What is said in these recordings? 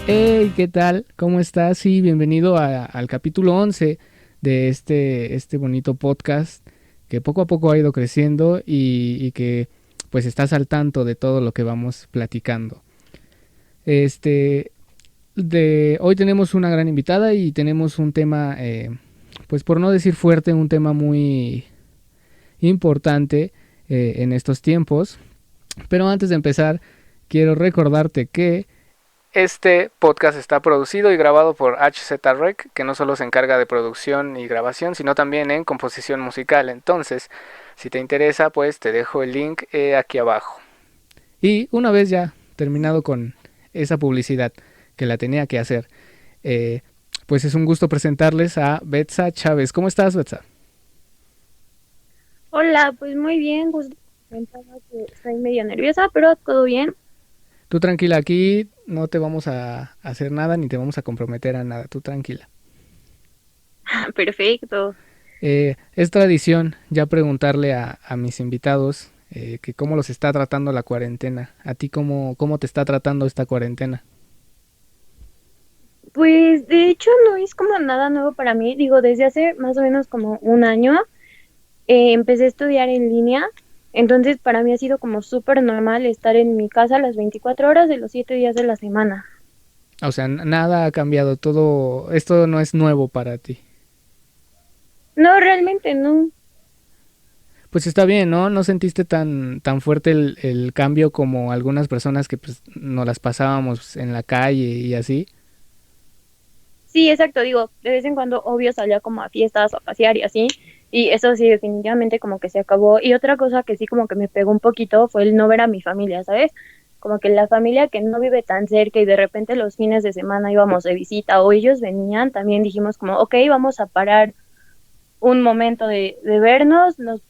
Hey, ¿qué tal? ¿Cómo estás? Sí, bienvenido al capítulo 11 de este bonito podcast que poco a poco ha ido creciendo y que pues estás al tanto de todo lo que vamos platicando. Este, Hoy tenemos una gran invitada y tenemos un tema, pues por no decir fuerte, un tema muy importante en estos tiempos. Pero antes de empezar, quiero recordarte que este podcast está producido y grabado por HZ Rec, que no solo se encarga de producción y grabación, sino también en composición musical. Entonces, si te interesa, pues te dejo el link aquí abajo. Y una vez ya terminado con esa publicidad que la tenía que hacer, eh, pues es un gusto presentarles a Betsa Chávez. ¿Cómo estás, Betsa? Hola, pues muy bien, justo comentaba que estoy medio nerviosa, pero todo bien. Tú tranquila, aquí no te vamos a hacer nada ni te vamos a comprometer a nada. Tú tranquila. Perfecto. Es tradición ya preguntarle a mis invitados que cómo los está tratando la cuarentena. ¿A ti cómo te está tratando esta cuarentena? Pues de hecho no es como nada nuevo para mí. Digo, desde hace más o menos como un año empecé a estudiar en línea. Entonces para mí ha sido como súper normal estar en mi casa las 24 horas de los 7 días de la semana. O sea, nada ha cambiado, todo esto no es nuevo para ti. No, realmente no. Pues está bien, ¿no? ¿No sentiste tan fuerte el cambio como algunas personas que pues nos las pasábamos en la calle y así? Sí, exacto. Digo, de vez en cuando obvio salía como a fiestas o a pasear y así. Y eso sí, definitivamente como que se acabó. Y otra cosa que sí como que me pegó un poquito fue el no ver a mi familia, ¿sabes? Como que la familia que no vive tan cerca y de repente los fines de semana íbamos de visita o ellos venían, también dijimos como, ok, vamos a parar un momento de vernos, nos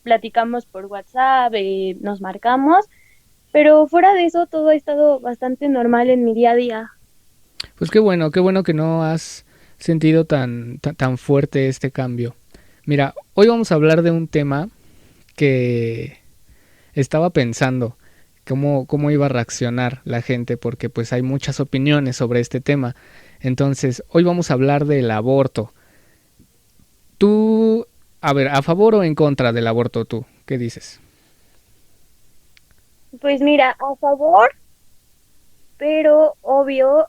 platicamos por WhatsApp, nos marcamos, pero fuera de eso todo ha estado bastante normal en mi día a día. Pues qué bueno que no has sentido tan fuerte este cambio. Mira, hoy vamos a hablar de un tema que estaba pensando cómo iba a reaccionar la gente, porque pues hay muchas opiniones sobre este tema. Entonces, hoy vamos a hablar del aborto. Tú, a ver, ¿a favor o en contra del aborto tú? ¿Qué dices? Pues mira, a favor, pero obvio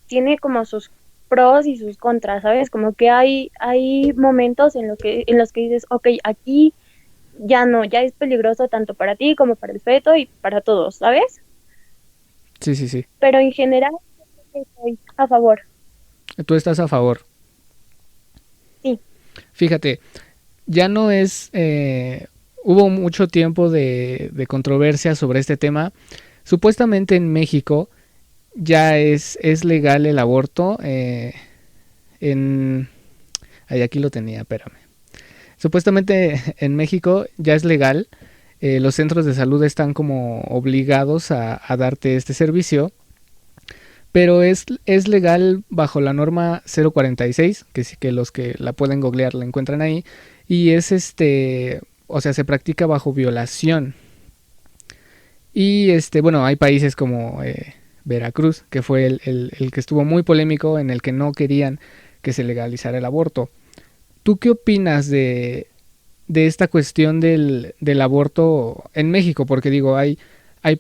tiene como sus pros y sus contras, ¿sabes? Como que hay momentos en los que dices, ok, aquí ya no, ya es peligroso tanto para ti como para el feto y para todos, ¿sabes? Sí, sí, sí. Pero en general estoy a favor, Tú estás a favor. sí. Fíjate, ya no es... hubo mucho tiempo de controversia sobre este tema. Supuestamente en México ya es legal el aborto. En... Ay, aquí lo tenía, espérame. Supuestamente en México ya es legal. Los centros de salud están como obligados a darte este servicio. Pero es legal bajo la norma 046, que sí que los que la pueden googlear la encuentran ahí. Y es o sea, se practica bajo violación. Y bueno, hay países como Veracruz, que fue el que estuvo muy polémico, en el que no querían que se legalizara el aborto. ¿Tú qué opinas de esta cuestión del aborto en México? Porque digo, hay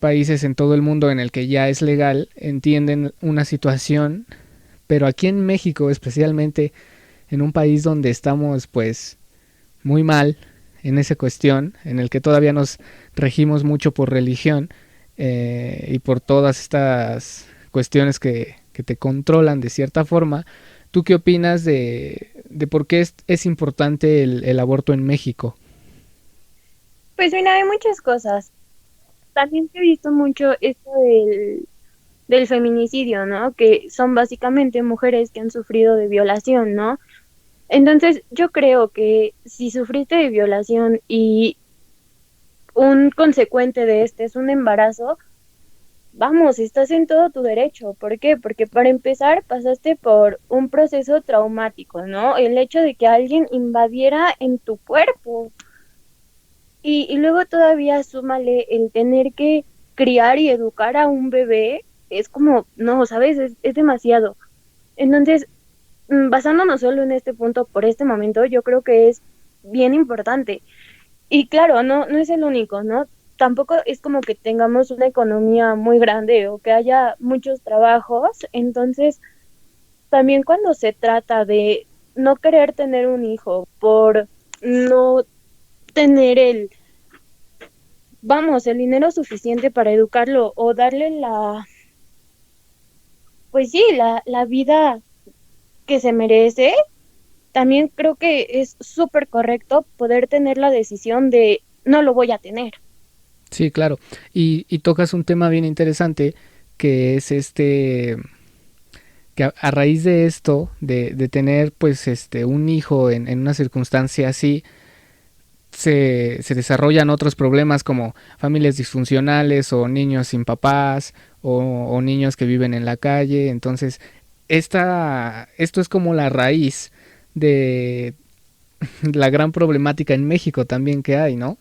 países en todo el mundo en el que ya es legal, entienden una situación, pero aquí en México, especialmente en un país donde estamos pues muy mal en esa cuestión, en el que todavía nos regimos mucho por religión y por todas estas cuestiones que te controlan de cierta forma. ¿Tú qué opinas de por qué es importante el aborto en México? Pues mira, hay muchas cosas. También he visto mucho esto del feminicidio, ¿no? Que son básicamente mujeres que han sufrido de violación, ¿no? Entonces, yo creo que si sufriste de violación y un consecuente de este es un embarazo, vamos, estás en todo tu derecho. ¿Por qué? Porque para empezar pasaste por un proceso traumático, ¿no? El hecho de que alguien invadiera en tu cuerpo y luego todavía súmale el tener que criar y educar a un bebé. es como, no, ¿sabes? Es demasiado. Entonces, basándonos solo en este punto por este momento, yo creo que es bien importante. Y claro, no es el único, ¿no? Tampoco es como que tengamos una economía muy grande o que haya muchos trabajos. Entonces, también cuando se trata de no querer tener un hijo por no tener el dinero suficiente para educarlo o darle pues sí, la vida que se merece, también creo que es súper correcto poder tener la decisión de no lo voy a tener. Sí, claro. Y tocas un tema bien interesante que es que a raíz de esto, de tener pues un hijo en una circunstancia así, se desarrollan otros problemas como familias disfuncionales o niños sin papás o niños que viven en la calle. Entonces, esto es como la raíz de la gran problemática en México también que hay, ¿no?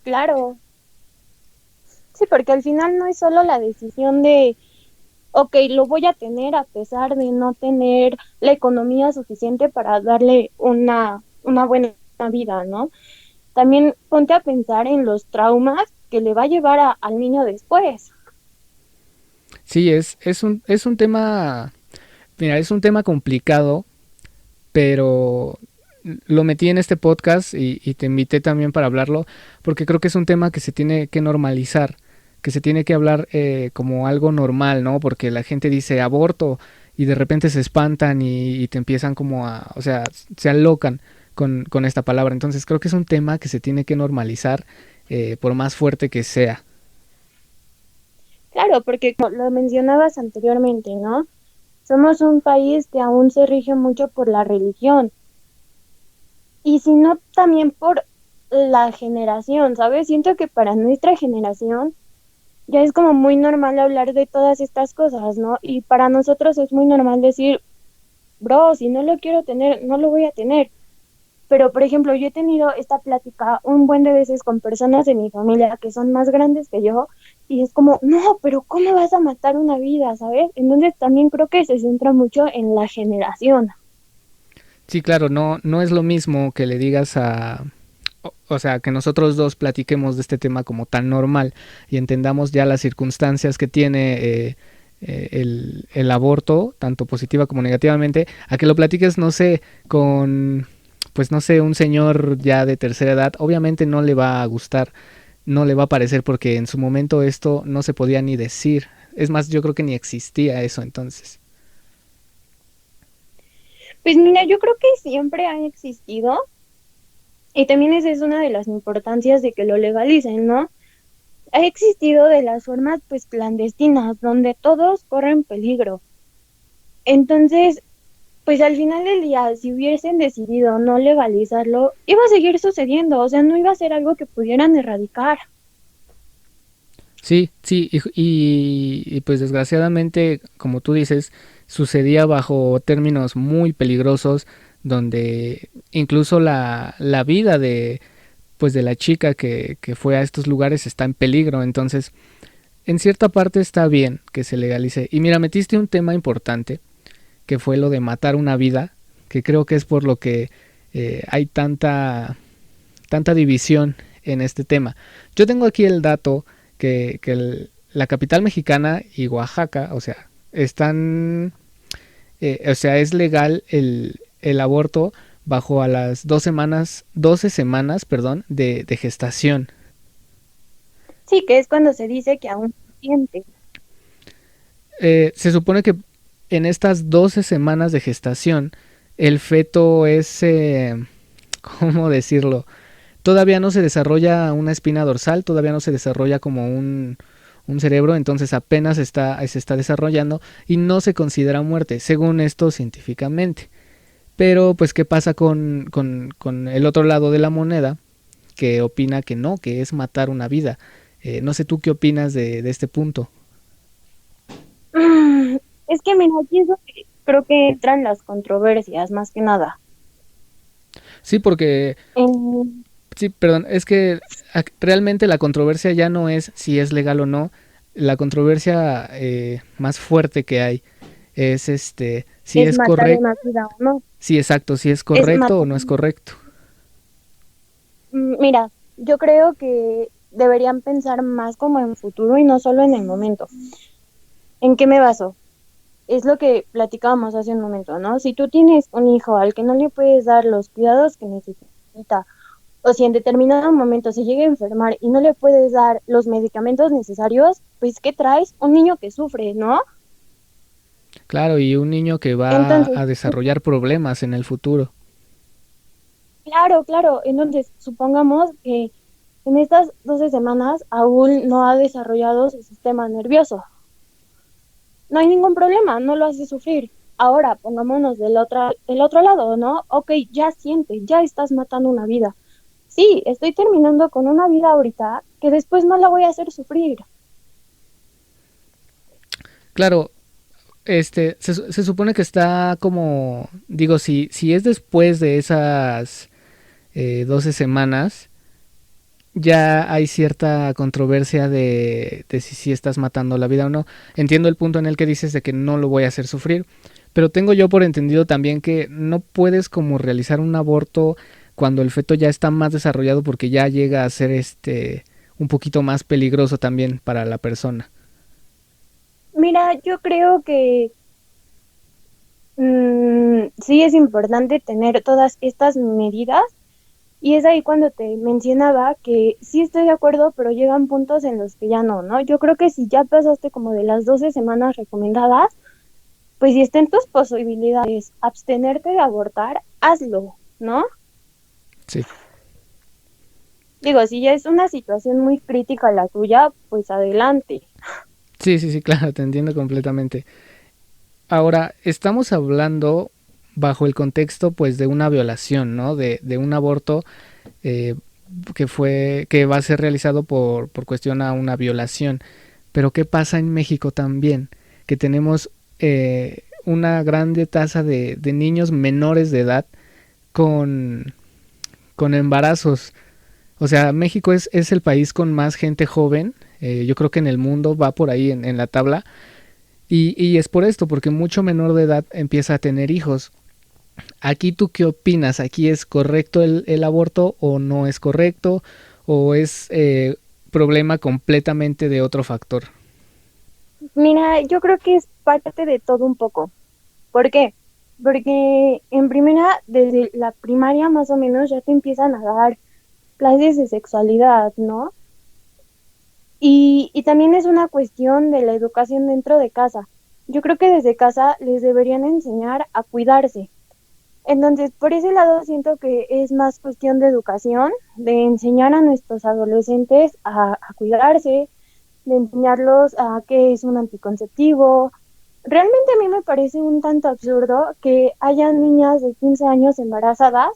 Claro, sí, porque al final no es solo la decisión de, ok, lo voy a tener a pesar de no tener la economía suficiente para darle una buena vida, ¿no? También ponte a pensar en los traumas que le va a llevar al niño después. Sí, es un tema, mira, es un tema complicado, pero lo metí en este podcast y te invité también para hablarlo, porque creo que es un tema que se tiene que normalizar, que se tiene que hablar como algo normal, ¿no? Porque la gente dice aborto y de repente se espantan y te empiezan como a, o sea, se alocan con esta palabra. Entonces creo que es un tema que se tiene que normalizar por más fuerte que sea. Claro, porque como lo mencionabas anteriormente, ¿no? Somos un país que aún se rige mucho por la religión y si no también por la generación, ¿sabes? Siento que para nuestra generación ya es como muy normal hablar de todas estas cosas, ¿no? Y para nosotros es muy normal decir, bro, si no lo quiero tener, no lo voy a tener. Pero, por ejemplo, yo he tenido esta plática un buen de veces con personas de mi familia que son más grandes que yo y es como, no, pero ¿cómo vas a matar una vida, ¿sabes? Entonces también creo que se centra mucho en la generación. Sí, claro, no es lo mismo que le digas o sea, que nosotros dos platiquemos de este tema como tan normal y entendamos ya las circunstancias que tiene el aborto, tanto positiva como negativamente, a que lo platiques, no sé, con, pues no sé, un señor ya de tercera edad, obviamente no le va a gustar, no le va a parecer porque en su momento esto no se podía ni decir. Es más, yo creo que ni existía eso entonces. Pues mira, yo creo que siempre ha existido y también esa es una de las importancias de que lo legalicen, ¿no? Ha existido de las formas pues clandestinas, donde todos corren peligro. Entonces, pues al final del día, si hubiesen decidido no legalizarlo, iba a seguir sucediendo, o sea, no iba a ser algo que pudieran erradicar. Sí, sí, y pues desgraciadamente, como tú dices, sucedía bajo términos muy peligrosos, donde incluso la vida de, pues de la chica que fue a estos lugares está en peligro. Entonces, en cierta parte está bien que se legalice. Y mira, metiste un tema importante, que fue lo de matar una vida, que creo que es por lo que hay tanta división en este tema. Yo tengo aquí el dato que la capital mexicana y Oaxaca, o sea, están, o sea, es legal el aborto bajo a las 2 semanas, 12 semanas, perdón, de gestación. Sí, que es cuando se dice que aún se siente. Se supone que en estas 12 semanas de gestación, el feto es, ¿cómo decirlo? Todavía no se desarrolla una espina dorsal, todavía no se desarrolla como un cerebro, entonces apenas se está desarrollando y no se considera muerte, según esto científicamente. Pero pues qué pasa con el otro lado de la moneda, que opina que no, que es matar una vida. No sé tú qué opinas de este punto. Es que mira, aquí es donde creo que entran las controversias, más que nada. Sí, porque, En- sí, perdón, es que realmente la controversia ya no es si es legal o no, la controversia más fuerte que hay es si Es es matar correcto, una vida o no. sí, exacto, si es Es correcto o matar. no es correcto. Mira, yo creo que deberían pensar más como en futuro y no solo en el momento. ¿En qué me baso? Es lo que platicábamos hace un momento, ¿no? Si tú tienes un hijo al que no le puedes dar los cuidados que necesita, o si en determinado momento se llega a enfermar y no le puedes dar los medicamentos necesarios, pues ¿qué traes? Un niño que sufre, ¿no? Claro, y un niño que va Entonces, a desarrollar problemas en el futuro. claro, claro. Entonces, supongamos que en estas 12 semanas aún no ha desarrollado su sistema nervioso. No hay ningún problema, no lo hace sufrir. Ahora, pongámonos del otro lado, ¿no? Ok, ya siente, ya estás matando una vida. Sí, estoy terminando con una vida ahorita que después no la voy a hacer sufrir. Claro, se supone que está como, digo, si es después de esas 12 semanas, ya hay cierta controversia de si estás matando la vida o no. Entiendo el punto en el que dices de que no lo voy a hacer sufrir, pero tengo yo por entendido también que no puedes como realizar un aborto cuando el feto ya está más desarrollado porque ya llega a ser un poquito más peligroso también para la persona. Mira, yo creo que sí es importante tener todas estas medidas y es ahí cuando te mencionaba que sí estoy de acuerdo, pero llegan puntos en los que ya no, ¿no? Yo creo que si ya pasaste como de las 12 semanas recomendadas, pues si está en tus posibilidades abstenerte de abortar, hazlo, ¿no? Sí, Digo, si ya es una situación muy crítica la tuya, pues adelante. sí, sí, sí, claro, te entiendo completamente. Ahora, estamos hablando bajo el contexto pues de una violación, ¿no? De un aborto eh, que va a ser realizado por cuestión a una violación. Pero ¿qué pasa en México también? Que tenemos una grande tasa de niños menores de edad con, con embarazos. O sea, México es el país con más gente joven. Yo creo que en el mundo va por ahí en la tabla. Y es por esto, porque mucho menor de edad empieza a tener hijos. Aquí tú qué opinas, aquí es correcto el aborto o no es correcto o es problema completamente de otro factor. Mira, yo creo que es parte de todo un poco. ¿Por qué? Porque en primera, desde la primaria más o menos ya te empiezan a dar clases de sexualidad, ¿no? Y también es una cuestión de la educación dentro de casa. Yo creo que desde casa les deberían enseñar a cuidarse. Entonces, por ese lado siento que es más cuestión de educación, de enseñar a nuestros adolescentes a cuidarse, de enseñarlos a qué es un anticonceptivo. Realmente a mí me parece un tanto absurdo que haya niñas de 15 años embarazadas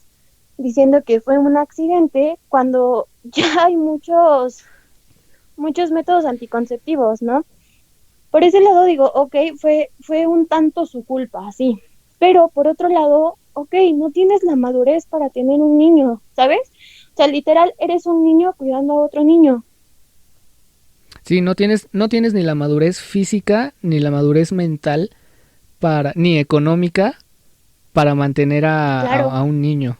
diciendo que fue un accidente cuando ya hay muchos métodos anticonceptivos, ¿no? Por ese lado digo, ok, fue un tanto su culpa, sí. Pero por otro lado, ok, no tienes la madurez para tener un niño, ¿sabes? O sea, literal, eres un niño cuidando a otro niño. Sí, no tienes ni la madurez física ni la madurez mental para, ni económica para mantener Claro, a un niño.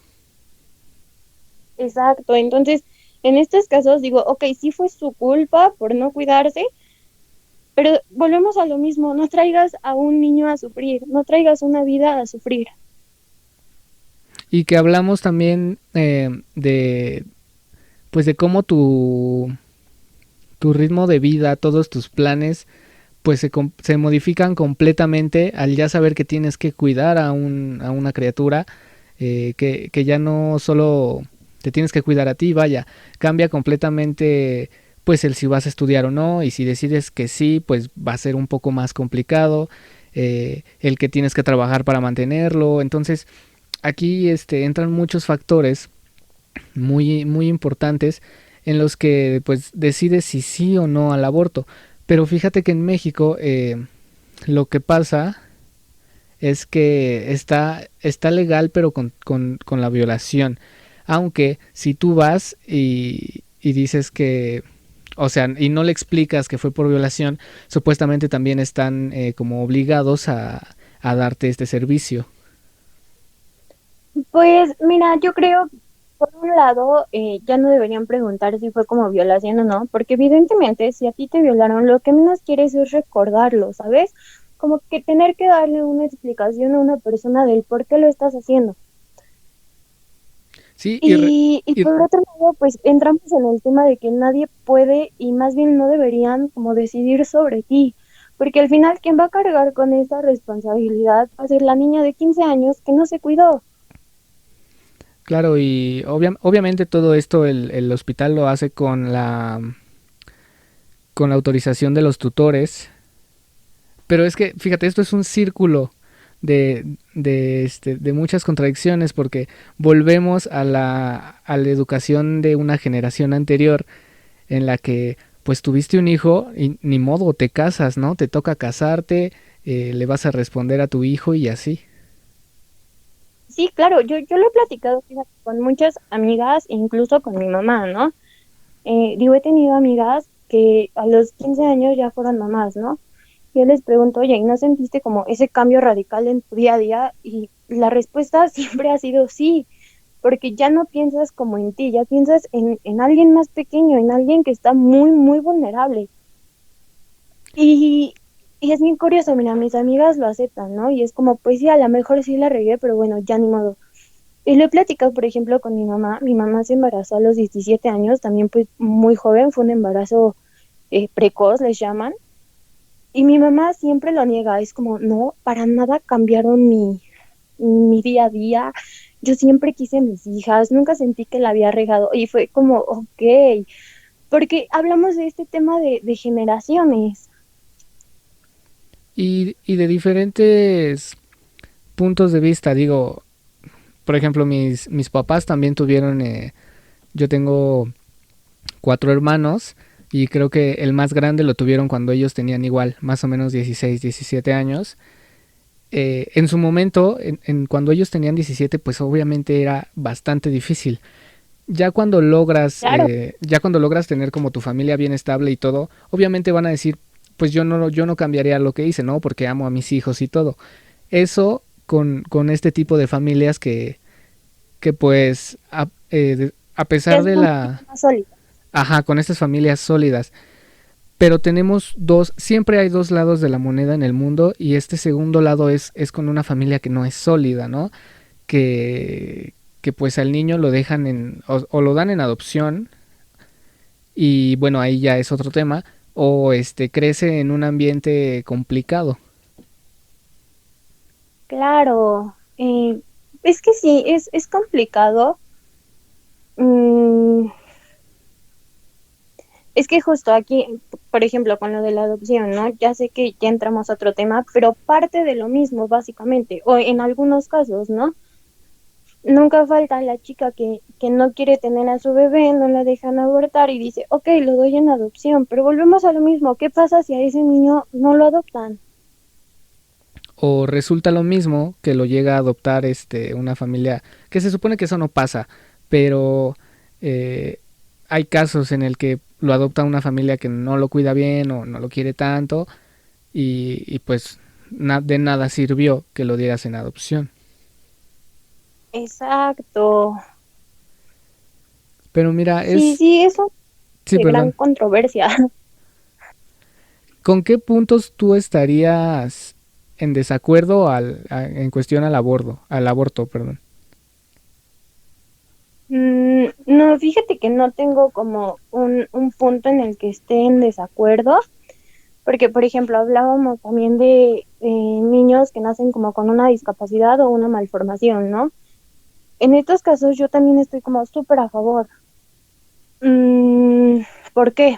exacto. Entonces, en estos casos digo, ok, sí fue su culpa por no cuidarse, pero volvemos a lo mismo, no traigas a un niño a sufrir, no traigas una vida a sufrir. Y que hablamos también pues de cómo tu ritmo de vida, todos tus planes, pues se modifican completamente al ya saber que tienes que cuidar a una criatura, que ya no solo te tienes que cuidar a ti, vaya, cambia completamente pues el si vas a estudiar o no, y si decides que sí, pues va a ser un poco más complicado, el que tienes que trabajar para mantenerlo. Entonces aquí entran muchos factores muy, muy importantes en los que pues decides si sí o no al aborto. Pero fíjate que en México lo que pasa es que está legal pero con la violación. Aunque si tú vas y dices que, o sea, y no le explicas que fue por violación, supuestamente también están como obligados a darte este servicio. Pues mira, yo creo, por un lado, ya no deberían preguntar si fue como violación o no, porque evidentemente si a ti te violaron, lo que menos quieres es recordarlo, ¿sabes? Como que tener que darle una explicación a una persona del por qué lo estás haciendo. Sí, Y y por otro lado, pues entramos en el tema de que nadie puede y más bien no deberían como decidir sobre ti, porque al final quien va a cargar con esa responsabilidad va a ser la niña de 15 años que no se cuidó. claro, y obviamente todo esto el hospital lo hace con la autorización de los tutores, pero es que, fíjate, esto es un círculo de muchas contradicciones porque volvemos a la educación de una generación anterior en la que pues tuviste un hijo y ni modo, te casas, ¿no? Te toca casarte, le vas a responder a tu hijo y así. Sí, claro, yo lo he platicado, fíjate, con muchas amigas, incluso con mi mamá, ¿no? Digo, he tenido amigas que a los 15 años ya fueron mamás, ¿no? Yo les pregunto, oye, ¿y no sentiste como ese cambio radical en tu día a día? Y la respuesta siempre ha sido sí, porque ya no piensas como en ti, ya piensas en alguien más pequeño, en alguien que está muy, muy vulnerable. Y, y es bien curioso, mira, mis amigas lo aceptan, ¿no? Y es como, pues sí, a lo mejor sí la regué, pero bueno, ya ni modo. Y lo he platicado, por ejemplo, con mi mamá se embarazó a los 17 años, también pues muy joven, fue un embarazo precoz, les llaman. Y mi mamá siempre lo niega, es como, no, para nada cambiaron mi día a día. Yo siempre quise a mis hijas, nunca sentí que la había regado. Y fue como, ok, porque hablamos de este tema de generaciones. Y de diferentes puntos de vista, digo, por ejemplo, mis papás también tuvieron, yo tengo cuatro hermanos y creo que el más grande lo tuvieron cuando ellos tenían igual, más o menos 16 17 años. En su momento, cuando ellos tenían 17 pues obviamente era bastante difícil. Claro, Ya cuando logras tener como tu familia bien estable y todo, obviamente van a decir, pues yo no cambiaría lo que hice, ¿no? Porque amo a mis hijos y todo. Eso con este tipo de familias que pues a que pesar es de un poquito la... más sólido. Ajá, con estas familias sólidas. Pero tenemos dos, siempre hay dos lados de la moneda en el mundo y este segundo lado es con una familia que no es sólida, ¿no? Que pues al niño lo dejan o lo dan en adopción y bueno, ahí ya es otro tema, o crece en un ambiente complicado. Claro, es que sí, es complicado. Mm, es que justo aquí, por ejemplo, con lo de la adopción, ¿no? Ya sé que ya entramos a otro tema, pero parte de lo mismo, básicamente, o en algunos casos, ¿no? Nunca falta la chica que no quiere tener a su bebé, no la dejan abortar y dice, ok, lo doy en adopción, pero volvemos a lo mismo, ¿qué pasa si a ese niño no lo adoptan? O resulta lo mismo que lo llega a adoptar una familia, que se supone que eso no pasa, pero eh, hay casos en el que lo adopta una familia que no lo cuida bien o no lo quiere tanto y pues de nada sirvió que lo dieras en adopción. Exacto. Pero mira, Sí, sí, eso sí, es de gran perdón. controversia. ¿Con qué puntos tú estarías en desacuerdo en cuestión al aborto, perdón? No, fíjate que no tengo como un punto en el que esté en desacuerdo, porque por ejemplo hablábamos también de niños que nacen como con una discapacidad o una malformación, ¿no? En estos casos yo también estoy como súper a favor. Mm, ¿Por qué?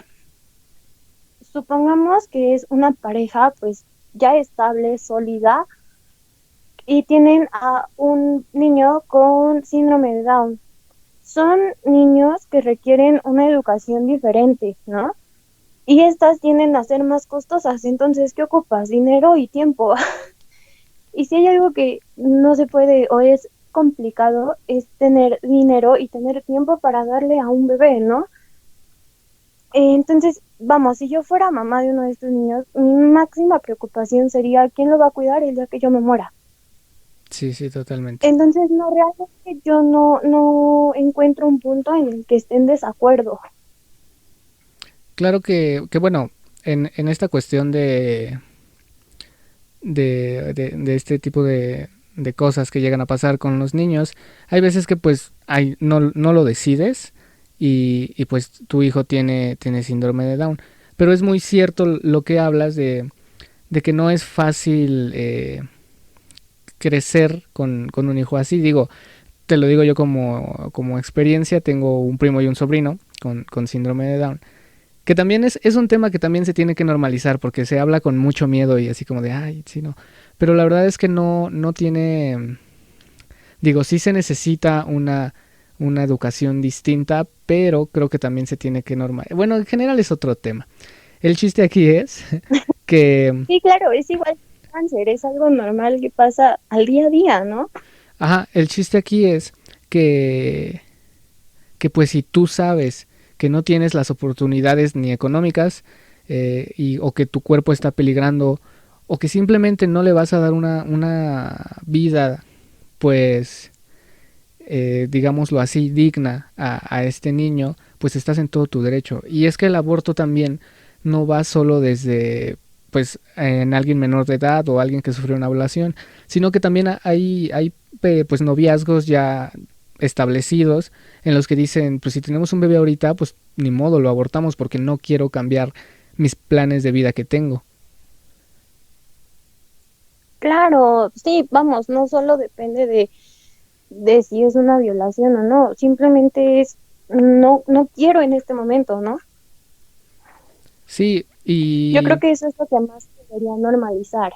Supongamos que es una pareja pues ya estable, sólida, y tienen a un niño con síndrome de Down. Son niños que requieren una educación diferente, ¿no? Y estas tienden a ser más costosas, entonces, ¿qué ocupas? Dinero y tiempo. Y si hay algo que no se puede o es complicado, es tener dinero y tener tiempo para darle a un bebé, ¿no? Entonces, vamos, si yo fuera mamá de uno de estos niños, mi máxima preocupación sería quién lo va a cuidar el día que yo me muera. Sí, sí, totalmente. Entonces, no, realmente yo no encuentro un punto en el que esté en desacuerdo. Claro que bueno, en esta cuestión de este tipo de cosas que llegan a pasar con los niños, hay veces que pues no lo decides y pues tu hijo tiene síndrome de Down. Pero es muy cierto lo que hablas de que no es fácil crecer con un hijo así. Digo, te lo digo yo como experiencia, tengo un primo y un sobrino con síndrome de Down. Que también es un tema que también se tiene que normalizar porque se habla con mucho miedo y así como de, ay, sí, no. Pero la verdad es que no tiene, digo, sí se necesita una educación distinta, pero creo que también se tiene que normalizar. Bueno, en general es otro tema. El chiste aquí es que, Sí, claro, es igual que el cáncer, es algo normal que pasa al día a día, ¿no? ajá, el chiste aquí es que, que pues si tú sabes que no tienes las oportunidades ni económicas o que tu cuerpo está peligrando o que simplemente no le vas a dar una vida pues digámoslo así digna a este niño, pues estás en todo tu derecho. Y es que el aborto también no va solo desde pues en alguien menor de edad o alguien que sufrió una violación, sino que también hay pues noviazgos ya establecidos en los que dicen, pues si tenemos un bebé ahorita, pues ni modo, lo abortamos porque no quiero cambiar mis planes de vida que tengo. Claro, sí, vamos, no solo depende de si es una violación o no, simplemente es, no quiero en este momento, ¿no? Sí, Yo creo y que eso es lo que más debería normalizar.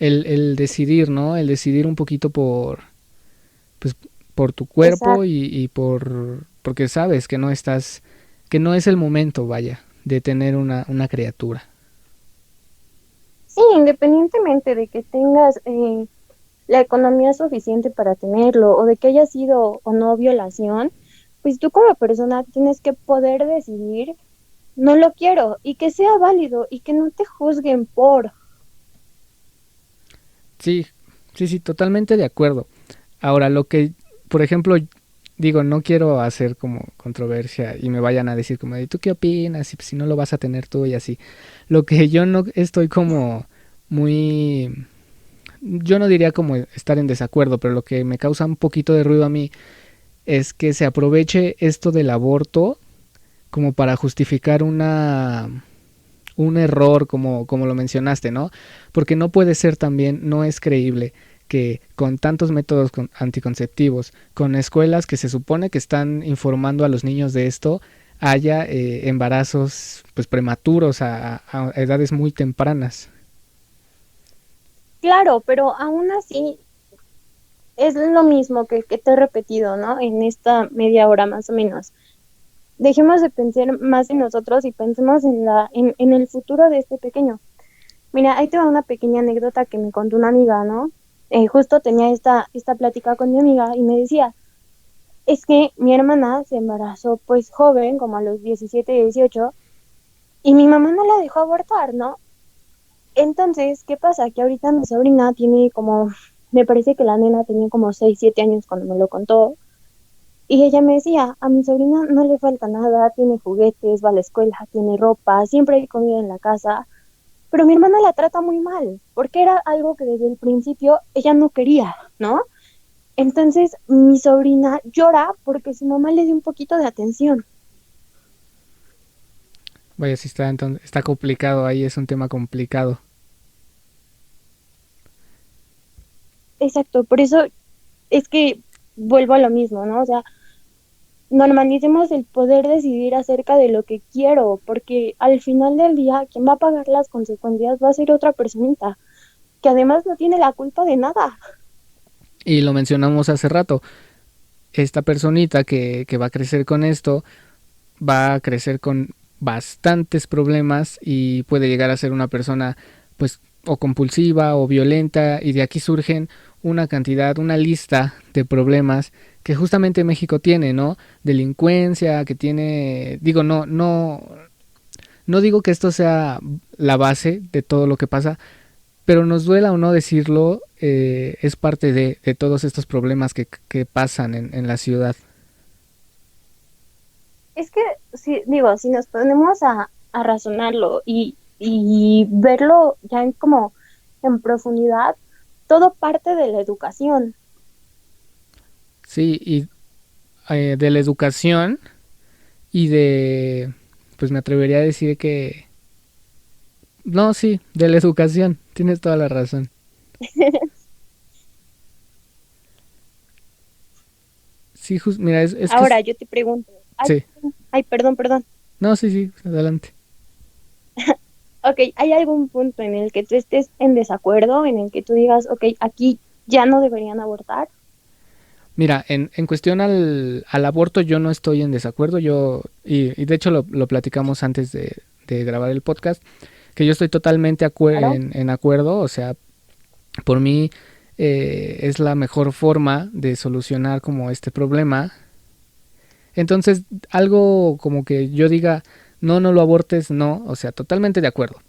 el decidir, ¿no? El decidir un poquito pues, por tu cuerpo Exacto. y porque sabes que no estás, que no es el momento, vaya, de tener una criatura. Sí, independientemente de que tengas la economía suficiente para tenerlo o de que haya sido o no violación, pues tú como persona tienes que poder decidir, no lo quiero y que sea válido y que no te juzguen por. Sí, sí, sí, totalmente de acuerdo. Ahora, lo que, por ejemplo, digo, no quiero hacer como controversia y me vayan a decir como de, ¿tú qué opinas? Y pues, si no lo vas a tener tú y así. Lo que yo no estoy como muy, yo no diría como estar en desacuerdo, pero lo que me causa un poquito de ruido a mí es que se aproveche esto del aborto como para justificar un error como lo mencionaste, ¿no? Porque no puede ser también, no es creíble que con tantos métodos anticonceptivos, con escuelas que se supone que están informando a los niños de esto, haya embarazos pues prematuros a edades muy tempranas. Claro, pero aún así es lo mismo que te he repetido, ¿no? En esta media hora más o menos. Dejemos de pensar más en nosotros y pensemos en el futuro de este pequeño. Mira, ahí te va una pequeña anécdota que me contó una amiga, ¿no? Justo tenía esta plática con mi amiga y me decía, es que mi hermana se embarazó pues joven, como a los 17, 18, y mi mamá no la dejó abortar, ¿no? Entonces, ¿qué pasa? Que ahorita mi sobrina tiene como, me parece que la nena tenía como 6 7 años cuando me lo contó, y ella me decía, a mi sobrina no le falta nada, tiene juguetes, va a la escuela, tiene ropa, siempre hay comida en la casa, pero mi hermana la trata muy mal, porque era algo que desde el principio ella no quería, ¿no? Entonces mi sobrina llora porque su mamá le dio un poquito de atención. Vaya, si está, entonces, está complicado ahí, es un tema complicado. Exacto, por eso es que vuelvo a lo mismo, ¿no? O sea, normalicemos el poder decidir acerca de lo que quiero, porque al final del día quien va a pagar las consecuencias va a ser otra personita, que además no tiene la culpa de nada. Y lo mencionamos hace rato, esta personita que va a crecer con esto, va a crecer con bastantes problemas y puede llegar a ser una persona pues o compulsiva o violenta y de aquí surgen una cantidad, una lista de problemas que justamente México tiene, ¿no? Delincuencia, que tiene, digo, no digo que esto sea la base de todo lo que pasa, pero nos duela o no decirlo, es parte de todos estos problemas que pasan en la ciudad. Es que, si, digo, si nos ponemos a razonarlo y verlo ya en como en profundidad, todo parte de la educación. Sí, y de la educación y de, pues me atrevería a decir que, no, sí, de la educación, tienes toda la razón. Sí, mira, es que, Ahora yo te pregunto, sí, ay, perdón, perdón. no, sí, sí, adelante. Ok, ¿hay algún punto en el que tú estés en desacuerdo, en el que tú digas, ok, aquí ya no deberían abortar? Mira, en cuestión al aborto yo no estoy en desacuerdo, y de hecho lo platicamos antes de grabar el podcast, que yo estoy totalmente Claro. en acuerdo, o sea, por mí es la mejor forma de solucionar como este problema. Entonces, algo como que yo diga, no, no lo abortes, no, o sea, totalmente de acuerdo.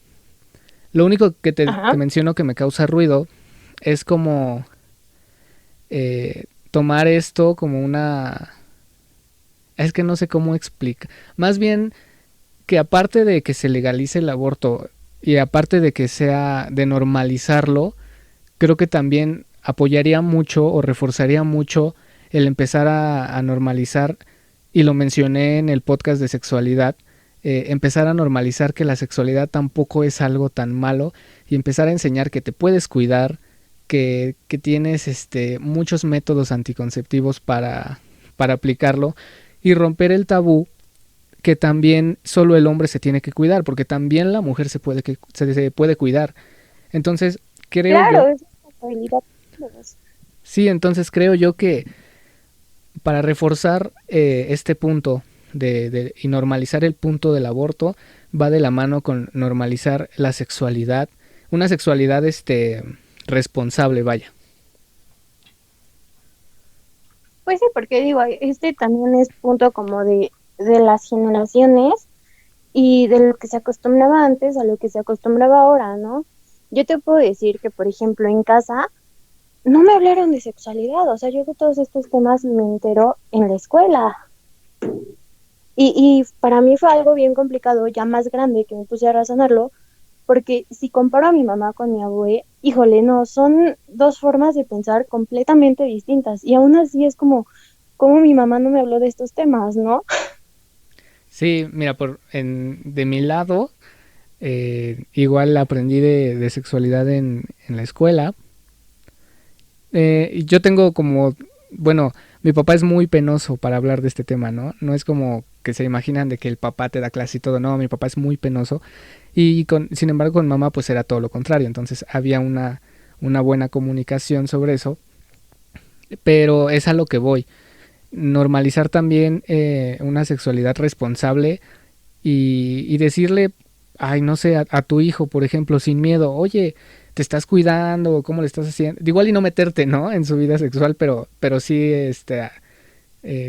Lo único que te Ajá. menciono que me causa ruido es como tomar esto como una... Es que no sé cómo explicar. Más bien que aparte de que se legalice el aborto y aparte de que sea de normalizarlo, creo que también apoyaría mucho o reforzaría mucho el empezar a normalizar, y lo mencioné en el podcast de sexualidad, empezar a normalizar que la sexualidad tampoco es algo tan malo y empezar a enseñar que te puedes cuidar, que tienes muchos métodos anticonceptivos para aplicarlo y romper el tabú que también solo el hombre se tiene que cuidar, porque también la mujer se puede cuidar. Entonces, creo yo, Claro, es responsabilidad de todos. sí, entonces creo yo que para reforzar este punto y normalizar el punto del aborto, va de la mano con normalizar la sexualidad, una sexualidad responsable, vaya. Pues sí, porque digo, este también es punto como de las generaciones y de lo que se acostumbraba antes a lo que se acostumbraba ahora, ¿no? Yo te puedo decir que, por ejemplo, en casa no me hablaron de sexualidad, o sea, yo de todos estos temas me entero en la escuela. Y para mí fue algo bien complicado, ya más grande, que me puse a razonarlo, porque si comparo a mi mamá con mi abue, híjole, no, son dos formas de pensar completamente distintas. Y aún así es como mi mamá no me habló de estos temas, ¿no? Sí, mira, de mi lado, igual aprendí de sexualidad en la escuela. Y yo tengo como, bueno, mi papá es muy penoso para hablar de este tema, ¿no? No es como que se imaginan de que el papá te da clase y todo, no, mi papá es muy penoso. Sin embargo, con mamá pues era todo lo contrario, entonces había una buena comunicación sobre eso, pero es a lo que voy. Normalizar también una sexualidad responsable y decirle, ay, no sé, a tu hijo, por ejemplo, sin miedo, oye, te estás cuidando, cómo le estás haciendo, igual y no meterte, ¿no? En su vida sexual, pero sí,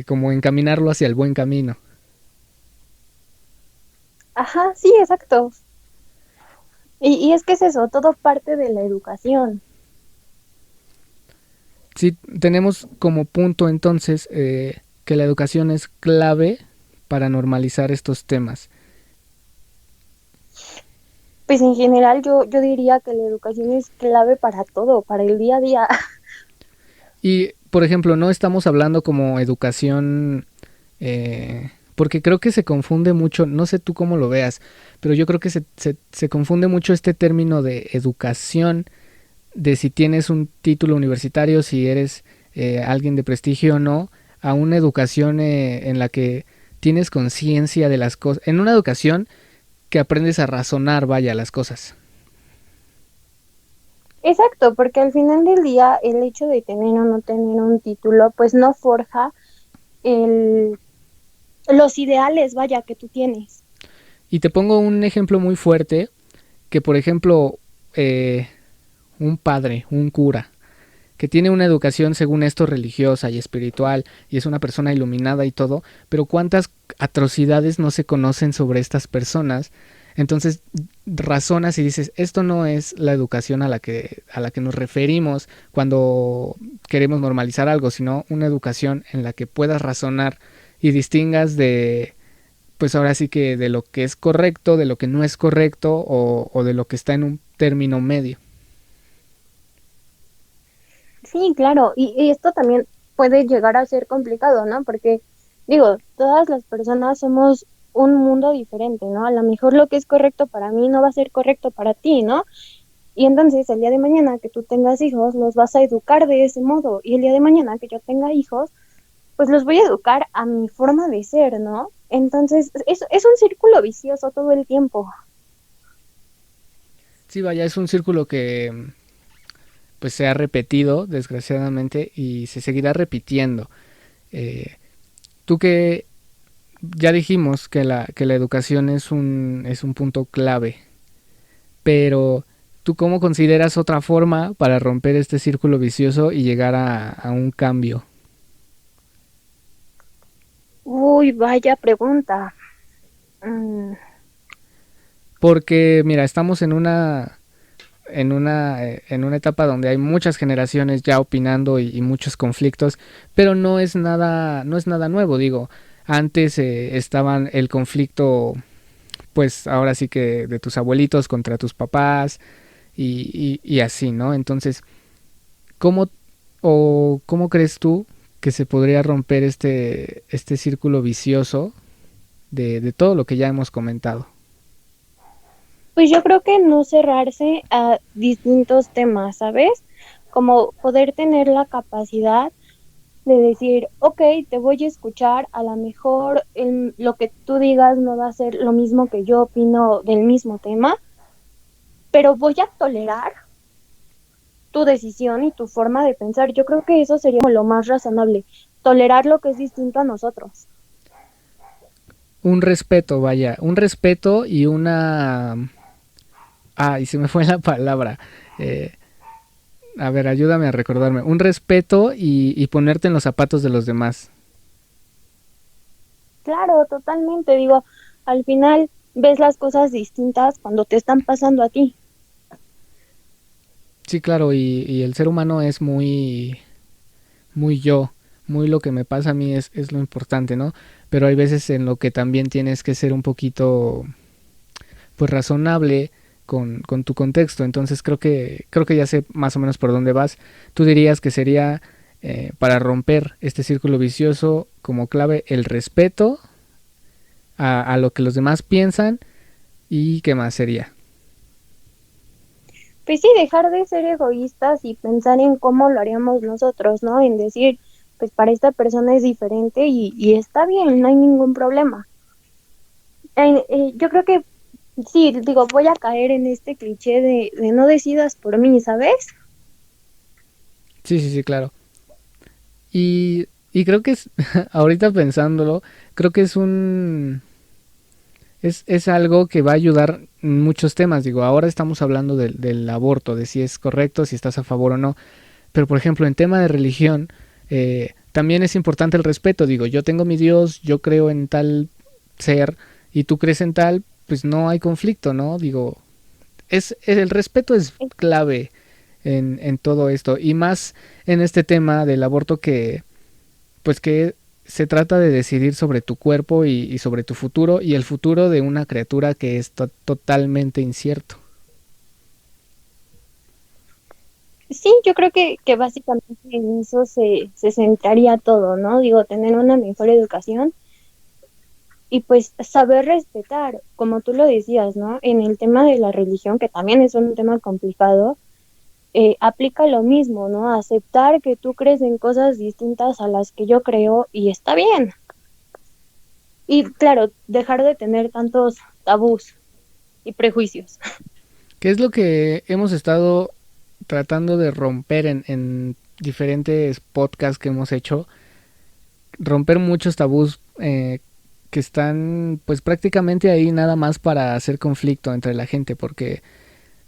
como encaminarlo hacia el buen camino. Ajá, sí, exacto. Y es que es eso, todo parte de la educación. Sí, tenemos como punto entonces que la educación es clave para normalizar estos temas. Pues en general yo diría que la educación es clave para todo, para el día a día. Y, por ejemplo, no estamos hablando como educación, porque creo que se confunde mucho, no sé tú cómo lo veas, pero yo creo que se confunde mucho este término de educación, de si tienes un título universitario, si eres alguien de prestigio o no, a una educación en la que tienes conciencia de las cosas, en una educación que aprendes a razonar, vaya, las cosas. Exacto, porque al final del día el hecho de tener o no tener un título, pues no forja el, los ideales, vaya, que tú tienes. Y te pongo un ejemplo muy fuerte, que por ejemplo, un padre, un cura, que tiene una educación según esto religiosa y espiritual y es una persona iluminada y todo, pero cuántas atrocidades no se conocen sobre estas personas. Entonces razonas y dices, esto no es la educación a la que nos referimos cuando queremos normalizar algo, sino una educación en la que puedas razonar y distingas de, pues ahora sí que de lo que es correcto, de lo que no es correcto o de lo que está en un término medio. Sí, claro, y esto también puede llegar a ser complicado, ¿no? Porque, digo, todas las personas somos un mundo diferente, ¿no? A lo mejor lo que es correcto para mí no va a ser correcto para ti, ¿no? Y entonces el día de mañana que tú tengas hijos, los vas a educar de ese modo. Y el día de mañana que yo tenga hijos, pues los voy a educar a mi forma de ser, ¿no? Entonces es un círculo vicioso todo el tiempo. Sí, vaya, es un círculo que pues se ha repetido desgraciadamente y se seguirá repitiendo. Eh, tú que ya dijimos que la educación es un punto clave, pero ¿tú cómo consideras otra forma para romper este círculo vicioso y llegar a un cambio? Uy, vaya pregunta. Mm, Porque mira, estamos en una etapa donde hay muchas generaciones ya opinando y muchos conflictos, pero no es nada nuevo, digo. Antes estaban el conflicto, pues ahora sí que de tus abuelitos contra tus papás y así, ¿no? Entonces, ¿cómo cómo crees tú que se podría romper este círculo vicioso de todo lo que ya hemos comentado? Pues yo creo que no cerrarse a distintos temas, ¿sabes? Como poder tener la capacidad de decir, ok, te voy a escuchar, a lo mejor lo que tú digas no va a ser lo mismo que yo opino del mismo tema, pero voy a tolerar tu decisión y tu forma de pensar. Yo creo que eso sería como lo más razonable, tolerar lo que es distinto a nosotros. Un respeto, vaya, un respeto y una... Ah, y se me fue la palabra. Eh, a ver, ayúdame a recordarme. Un respeto y ponerte en los zapatos de los demás. Claro, totalmente, digo, al final ves las cosas distintas cuando te están pasando a ti. Sí, claro, y el ser humano es muy yo, muy lo que me pasa a mí es lo importante, ¿no? Pero hay veces en lo que también tienes que ser un poquito, pues, razonable con tu contexto. Entonces creo que ya sé más o menos por dónde vas. Tú dirías que sería para romper este círculo vicioso como clave el respeto a lo que los demás piensan y qué más sería. Pues sí, dejar de ser egoístas y pensar en cómo lo haríamos nosotros, ¿no? En decir, pues para esta persona es diferente y está bien, no hay ningún problema. Yo creo que sí, digo, voy a caer en este cliché de no decidas por mí, ¿sabes? Sí, sí, sí, claro. Y creo que es, ahorita pensándolo, creo que es es algo que va a ayudar en muchos temas. Digo, ahora estamos hablando del aborto, de si es correcto, si estás a favor o no. Pero, por ejemplo, en tema de religión, también es importante el respeto. Digo, yo tengo mi Dios, yo creo en tal ser y tú crees en tal, pues no hay conflicto, ¿no? Digo, el respeto es clave en todo esto. Y más en este tema del aborto pues que se trata de decidir sobre tu cuerpo y sobre tu futuro y el futuro de una criatura que está totalmente incierto. Sí, yo creo que básicamente en eso se centraría todo, ¿no? Digo, tener una mejor educación y pues saber respetar, como tú lo decías, ¿no? En el tema de la religión, que también es un tema complicado, aplica lo mismo, ¿no? Aceptar que tú crees en cosas distintas a las que yo creo y está bien. Y claro, dejar de tener tantos tabús y prejuicios. ¿Qué es lo que hemos estado tratando de romper en diferentes podcasts que hemos hecho? Romper muchos tabús que están pues prácticamente ahí nada más para hacer conflicto entre la gente porque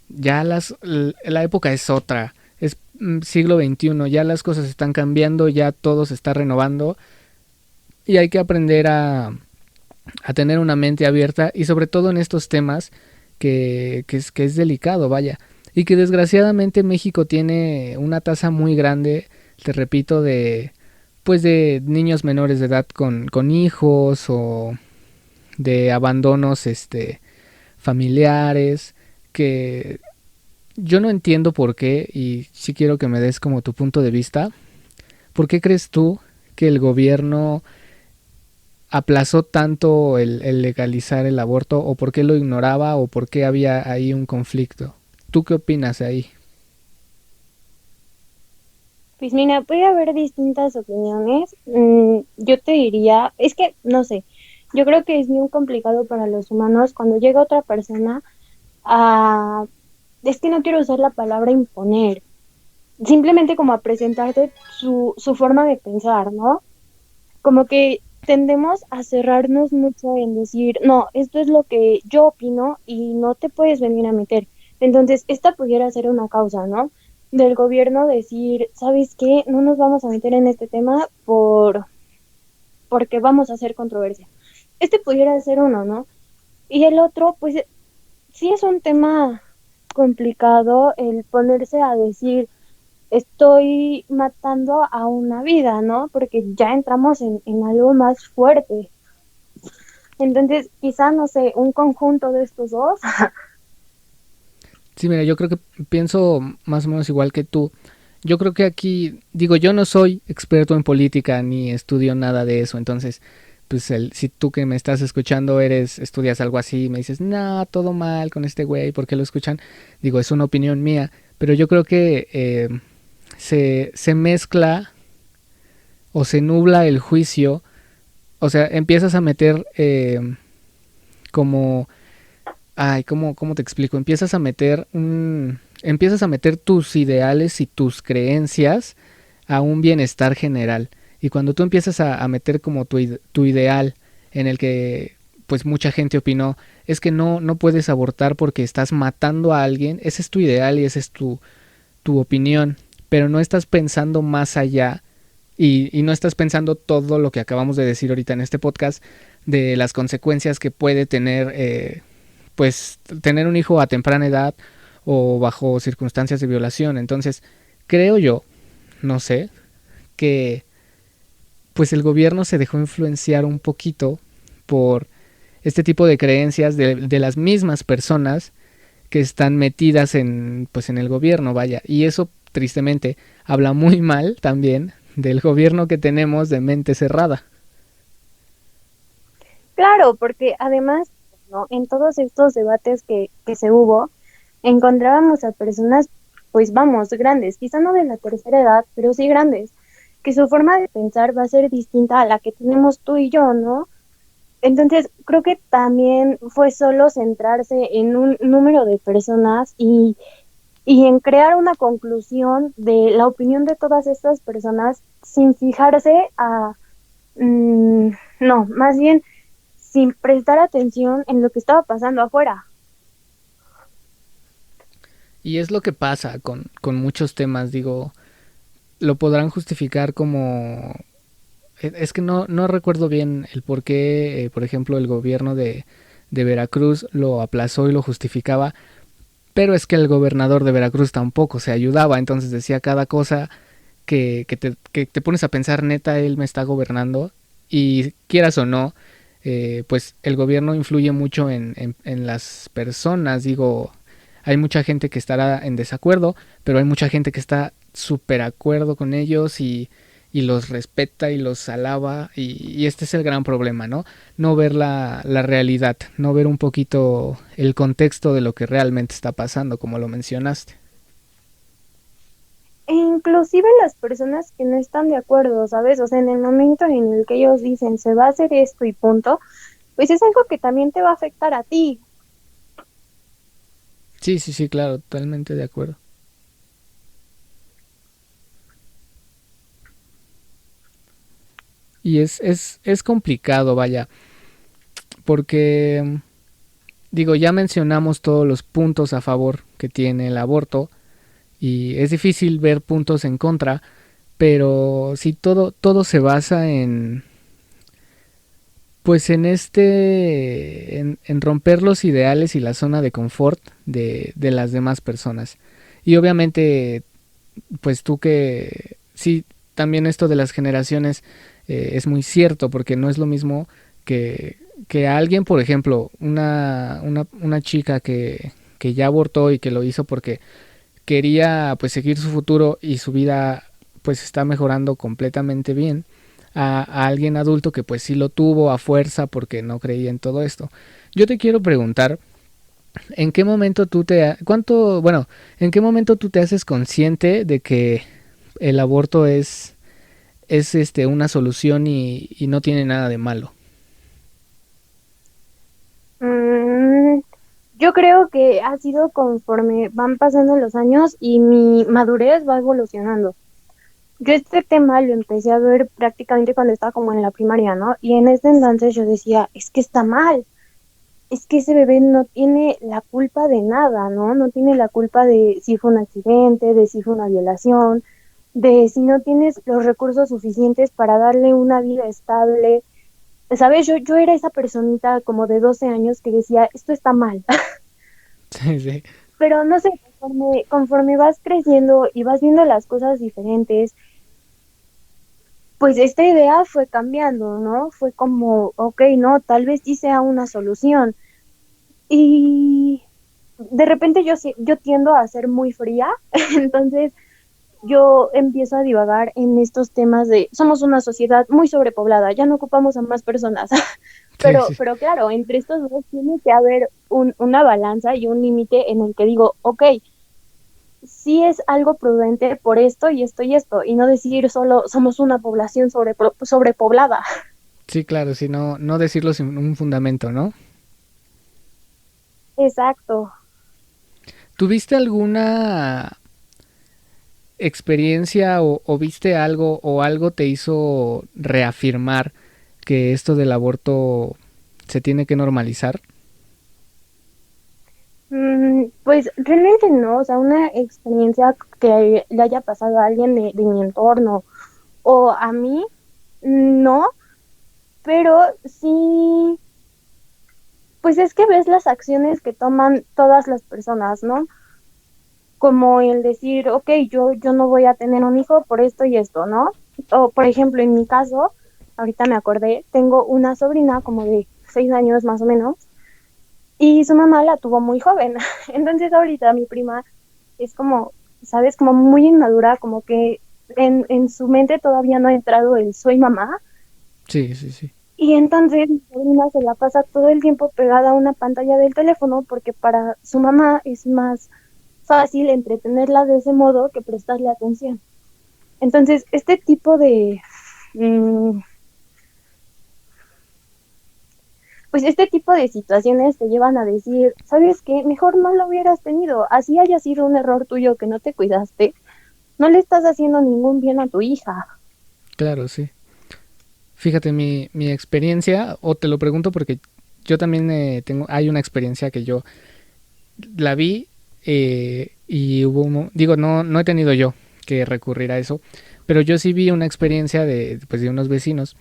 ya la época es otra. es siglo XXI, ya las cosas están cambiando, ya todo se está renovando y hay que aprender a tener una mente abierta y sobre todo en estos temas que es delicado, vaya. Y que desgraciadamente México tiene una tasa muy grande, te repito, pues de niños menores de edad con hijos o de abandonos familiares que yo no entiendo por qué y sí quiero que me des como tu punto de vista. ¿Por qué crees tú que el gobierno aplazó tanto el legalizar el aborto o por qué lo ignoraba o por qué había ahí un conflicto? ¿Tú qué opinas ahí? Pues mira, puede haber distintas opiniones. Yo te diría, es que no sé, yo creo que es muy complicado para los humanos cuando llega otra persona a, es que no quiero usar la palabra imponer, simplemente como a presentarte su forma de pensar, ¿no? Como que tendemos a cerrarnos mucho en decir, no, esto es lo que yo opino y no te puedes venir a meter. Entonces, esta pudiera ser una causa, ¿no? Del gobierno decir, ¿sabes qué? No nos vamos a meter en este tema porque vamos a hacer controversia. Este pudiera ser uno, ¿no? Y el otro, pues sí es un tema complicado el ponerse a decir, estoy matando a una vida, ¿no? Porque ya entramos en algo más fuerte. Entonces, quizá, no sé, un conjunto de estos dos. Sí, mira, yo creo que pienso más o menos igual que tú. Yo creo que aquí, digo, yo no soy experto en política ni estudio nada de eso, entonces, pues si tú que me estás escuchando estudias algo así y me dices, no, todo mal con este güey, ¿por qué lo escuchan? Digo, es una opinión mía, pero yo creo que se mezcla o se nubla el juicio, o sea, empiezas a meter como ay, ¿cómo te explico? Empiezas a meter tus ideales y tus creencias a un bienestar general. Y cuando tú empiezas a meter como tu ideal en el que pues mucha gente opinó, es que no puedes abortar porque estás matando a alguien, ese es tu ideal y esa es tu opinión, pero no estás pensando más allá y no estás pensando todo lo que acabamos de decir ahorita en este podcast de las consecuencias que puede tener pues tener un hijo a temprana edad o bajo circunstancias de violación. Entonces, creo yo, no sé, que pues el gobierno se dejó influenciar un poquito por este tipo de creencias de las mismas personas que están metidas en pues en el gobierno, vaya, y eso tristemente habla muy mal también del gobierno que tenemos de mente cerrada. Claro, porque además, ¿no? En todos estos debates que se hubo, encontrábamos a personas, pues vamos, grandes, quizá no de la tercera edad, pero sí grandes, que su forma de pensar va a ser distinta a la que tenemos tú y yo, ¿no? Entonces, creo que también fue solo centrarse en un número de personas y en crear una conclusión de la opinión de todas estas personas sin fijarse no, más bien sin prestar atención en lo que estaba pasando afuera. Y es lo que pasa con muchos temas, digo, lo podrán justificar como es que no recuerdo bien el por qué, por ejemplo, el gobierno de Veracruz lo aplazó y lo justificaba, pero es que el gobernador de Veracruz tampoco se ayudaba, entonces decía cada cosa que te pones a pensar, neta, él me está gobernando, y quieras o no, pues el gobierno influye mucho en las personas, digo, hay mucha gente que estará en desacuerdo, pero hay mucha gente que está súper acuerdo con ellos y los respeta y los alaba y este es el gran problema, ¿no? No ver la realidad, no ver un poquito el contexto de lo que realmente está pasando, como lo mencionaste. E inclusive las personas que no están de acuerdo, ¿sabes? O sea, en el momento en el que ellos dicen se va a hacer esto y punto, pues es algo que también te va a afectar a ti. Sí, sí, sí, claro, totalmente de acuerdo. Y es complicado, vaya, porque digo, ya mencionamos todos los puntos a favor que tiene el aborto y es difícil ver puntos en contra, pero sí todo se basa en, pues en romper los ideales y la zona de confort de las demás personas. Y obviamente, pues tú que sí, también esto de las generaciones es muy cierto, porque no es lo mismo que a alguien, por ejemplo, una chica que ya abortó y que lo hizo porque quería pues seguir su futuro y su vida pues está mejorando completamente bien, a alguien adulto que pues sí lo tuvo a fuerza porque no creía en todo esto. Yo te quiero preguntar, ¿en qué momento en qué momento tú te haces consciente de que el aborto es una solución y no tiene nada de malo? Mm, yo creo que ha sido conforme van pasando los años y mi madurez va evolucionando. Yo este tema lo empecé a ver prácticamente cuando estaba como en la primaria, ¿no? Y en ese entonces yo decía, es que está mal, es que ese bebé no tiene la culpa de nada, ¿no? No tiene la culpa de si fue un accidente, de si fue una violación, de si no tienes los recursos suficientes para darle una vida estable. ¿Sabes? Yo era esa personita como de 12 años que decía, esto está mal. Sí, sí. Pero no sé, conforme vas creciendo y vas viendo las cosas diferentes, pues esta idea fue cambiando, ¿no? Fue como, ok, no, tal vez sí sea una solución. Y de repente yo tiendo a ser muy fría, entonces yo empiezo a divagar en estos temas de, somos una sociedad muy sobrepoblada, ya no ocupamos a más personas. Sí, sí. Pero claro, entre estos dos tiene que haber una balanza y un límite en el que digo, ok, sí es algo prudente por esto y esto y esto, y no decir solo somos una población sobrepoblada. Sí, claro, sí, no decirlo sin un fundamento, ¿no? Exacto. ¿Tuviste alguna experiencia o viste algo o algo te hizo reafirmar que esto del aborto se tiene que normalizar? Pues realmente no, o sea, una experiencia que le haya pasado a alguien de mi entorno o a mí, no, pero sí, pues es que ves las acciones que toman todas las personas, ¿no? Como el decir, ok, yo no voy a tener un hijo por esto y esto, ¿no? O por ejemplo, en mi caso, ahorita me acordé, tengo una sobrina como de 6 años más o menos, y su mamá la tuvo muy joven. Entonces ahorita mi prima es como, ¿sabes? Como muy inmadura, como que en su mente todavía no ha entrado el soy mamá. Sí, sí, sí. Y entonces mi sobrina se la pasa todo el tiempo pegada a una pantalla del teléfono porque para su mamá es más fácil entretenerla de ese modo que prestarle atención. Entonces, este tipo de, mm, pues este tipo de situaciones te llevan a decir, ¿sabes qué? Mejor no lo hubieras tenido, así haya sido un error tuyo que no te cuidaste, no le estás haciendo ningún bien a tu hija. Claro, sí. Fíjate, mi experiencia, o te lo pregunto porque yo también hay una experiencia que yo la vi y hubo digo, no he tenido yo que recurrir a eso, pero yo sí vi una experiencia pues, de unos vecinos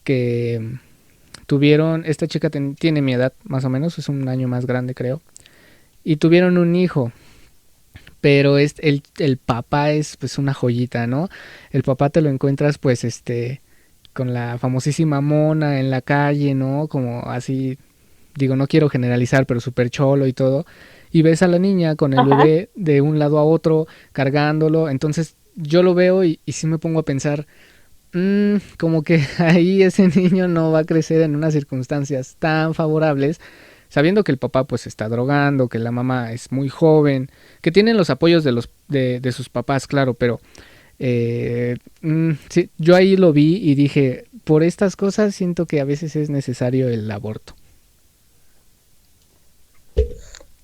que tuvieron, esta chica tiene mi edad más o menos, es un año más grande creo, y tuvieron un hijo, pero el papá es pues una joyita, ¿no? El papá te lo encuentras pues con la famosísima mona en la calle, ¿no? Como así, digo, no quiero generalizar, pero súper cholo y todo. Y ves a la niña con el Ajá. bebé de un lado a otro, cargándolo. Entonces yo lo veo y sí me pongo a pensar, como que ahí ese niño no va a crecer en unas circunstancias tan favorables, sabiendo que el papá pues se está drogando, que la mamá es muy joven, que tienen los apoyos de sus papás, claro, pero sí, yo ahí lo vi y dije, por estas cosas siento que a veces es necesario el aborto.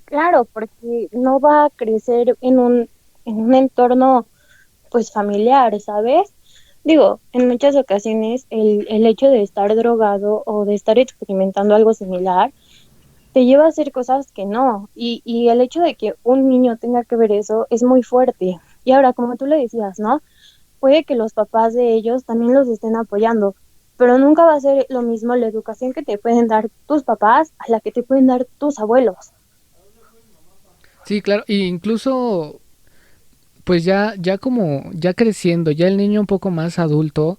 Claro, porque no va a crecer en un entorno pues familiar, ¿sabes? Digo, en muchas ocasiones el hecho de estar drogado o de estar experimentando algo similar te lleva a hacer cosas que no. Y el hecho de que un niño tenga que ver eso es muy fuerte. Y ahora, como tú le decías, ¿no? Puede que los papás de ellos también los estén apoyando, pero nunca va a ser lo mismo la educación que te pueden dar tus papás a la que te pueden dar tus abuelos. Sí, claro, e incluso pues ya como ya creciendo, ya el niño un poco más adulto,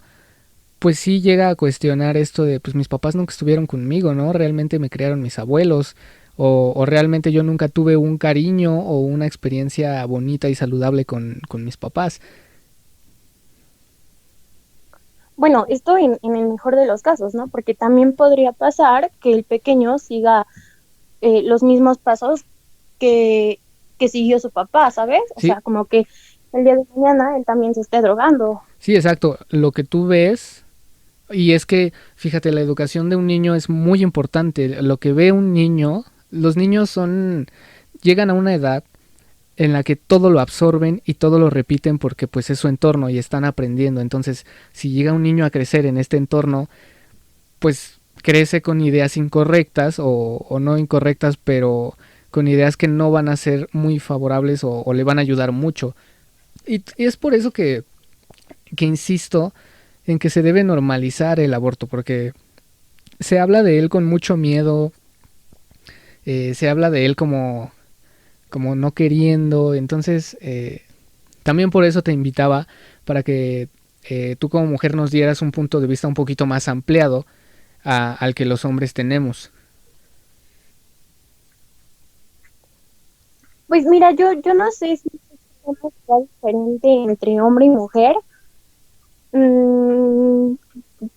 pues sí llega a cuestionar esto de pues mis papás nunca estuvieron conmigo, ¿no? Realmente me criaron mis abuelos o realmente yo nunca tuve un cariño o una experiencia bonita y saludable con mis papás. Bueno, esto en el mejor de los casos, ¿no? Porque también podría pasar que el pequeño siga los mismos pasos que, que siguió su papá, ¿sabes? O Sí, sea, como que el día de mañana él también se esté drogando. sí, exacto. Lo que tú ves, y es que, fíjate, la educación de un niño es muy importante. Lo que ve un niño, los niños llegan a una edad en la que todo lo absorben y todo lo repiten porque pues es su entorno y están aprendiendo. Entonces, si llega un niño a crecer en este entorno, pues crece con ideas incorrectas o no incorrectas, pero con ideas que no van a ser muy favorables o le van a ayudar mucho. Y es por eso que insisto en que se debe normalizar el aborto, porque se habla de él con mucho miedo, se habla de él como no queriendo, entonces también por eso te invitaba para que tú como mujer nos dieras un punto de vista un poquito más ampliado al que los hombres tenemos. Pues mira, yo no sé si es una cosa diferente entre hombre y mujer. Mm,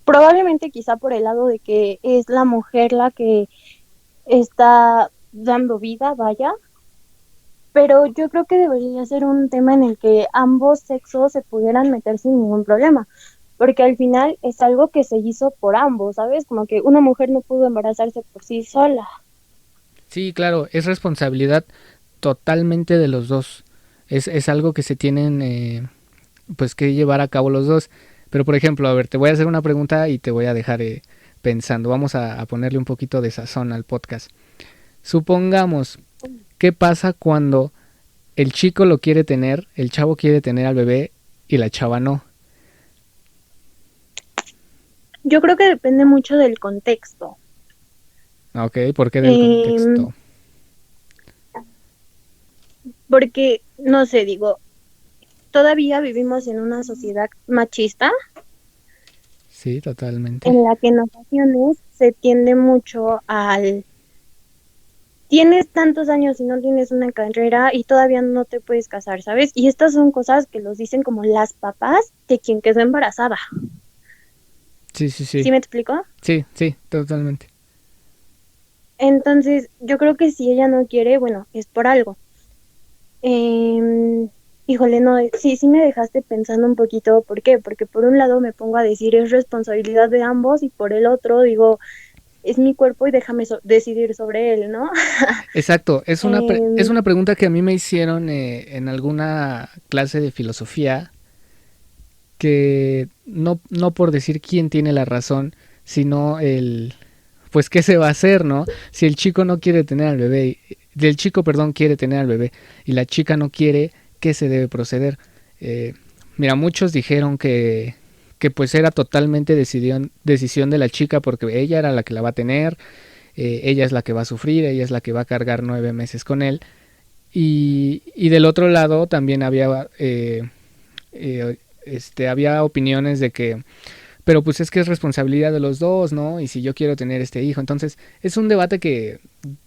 probablemente quizá por el lado de que es la mujer la que está dando vida, vaya, pero yo creo que debería ser un tema en el que ambos sexos se pudieran meter sin ningún problema, porque al final es algo que se hizo por ambos, ¿sabes? Como que una mujer no pudo embarazarse por sí sola. Sí, claro, es responsabilidad totalmente de los dos. Es algo que se tienen pues que llevar a cabo los dos. Pero por ejemplo, a ver, te voy a hacer una pregunta y te voy a dejar pensando. Vamos a ponerle un poquito de sazón al podcast. Supongamos, ¿qué pasa cuando el chico lo quiere tener, el chavo quiere tener al bebé y la chava no? Yo creo que depende mucho del contexto. Ok, ¿por qué del Em, contexto? porque, no sé, digo, todavía vivimos en una sociedad machista Sí, totalmente. en la que en ocasiones se tiende mucho al tienes tantos años y no tienes una carrera y todavía no te puedes casar, ¿sabes? Y estas son cosas que los dicen como las papás de quien quedó embarazada. Sí, sí, sí. ¿Sí me explico? Sí, sí, totalmente. Entonces, yo creo que si ella no quiere, bueno, es por algo. Em, híjole, no, sí, sí me dejaste pensando un poquito, ¿por qué? Porque por un lado me pongo a decir es responsabilidad de ambos y por el otro digo, es mi cuerpo y déjame decidir sobre él, ¿no? Exacto, es Em, una pregunta que a mí me hicieron en alguna clase de filosofía, que no por decir quién tiene la razón, sino pues qué se va a hacer, ¿no? Si el chico no quiere tener al bebé, el chico, perdón, quiere tener al bebé y la chica no quiere, ¿qué se debe proceder? Eh, mira, muchos dijeron que pues era totalmente decisión de la chica porque ella era la que la va a tener, ella es la que va a sufrir, ella es la que va a cargar 9 meses con él. Y del otro lado también había opiniones de que, pero pues es que es responsabilidad de los dos, ¿no? Y si yo quiero tener este hijo, entonces es un debate que